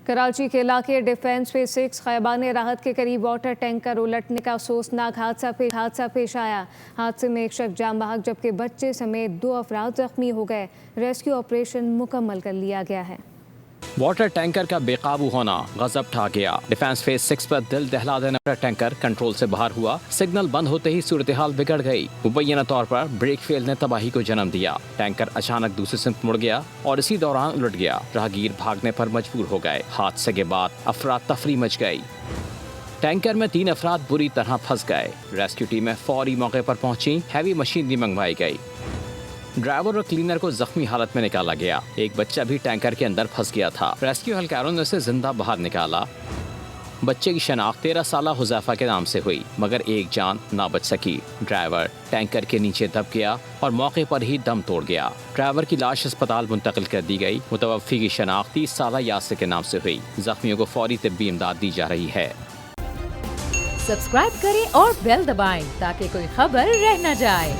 کراچی کے علاقے defence phase 6 خیبان راحت کے قریب واٹر ٹینکر الٹنے کا افسوسناک حادثہ پیش آیا۔ حادثے میں ایک شخص جاں بحق جبکہ بچے سمیت 2 افراد زخمی ہو گئے۔ ریسکیو آپریشن مکمل کر لیا گیا ہے۔ واٹر ٹینکر کا بے قابو ہونا غضب ٹھا گیا۔ ڈیفنس فیز 6 پر دل دہلا دینے والا ٹینکر کنٹرول سے باہر ہوا۔ سگنل بند ہوتے ہی صورتحال بگڑ گئی۔ مبینہ طور پر بریک فیل نے تباہی کو جنم دیا۔ ٹینکر اچانک دوسری سمت مڑ گیا اور اسی دوران الٹ گیا۔ راہگیر بھاگنے پر مجبور ہو گئے۔ حادثے کے بعد افراتفری مچ گئی۔ ٹینکر میں 3 افراد بری طرح پھنس گئے۔ ریسکیو ٹیمیں فوری موقع پر پہنچی۔ ہیوی مشین بھی منگوائی گئی۔ ڈرائیور اور کلینر کو زخمی حالت میں نکالا گیا۔ ایک بچہ بھی ٹینکر کے اندر پھنس گیا تھا۔ ریسکیو اہلکاروں نے اسے زندہ باہر نکالا۔ بچے کی شناخت 13 سالہ حذیفہ کے نام سے ہوئی، مگر ایک جان نہ بچ سکی۔ ڈرائیور ٹینکر کے نیچے دب گیا اور موقع پر ہی دم توڑ گیا۔ ڈرائیور کی لاش اسپتال منتقل کر دی گئی۔ متوفی کی شناخت 30 سالہ یاسر کے نام سے ہوئی۔ زخمیوں کو فوری طبی امداد دی جا رہی ہے۔ سبسکرائب کریں اور بیل دبائیں تاکہ کوئی خبر رہ نہ جائے۔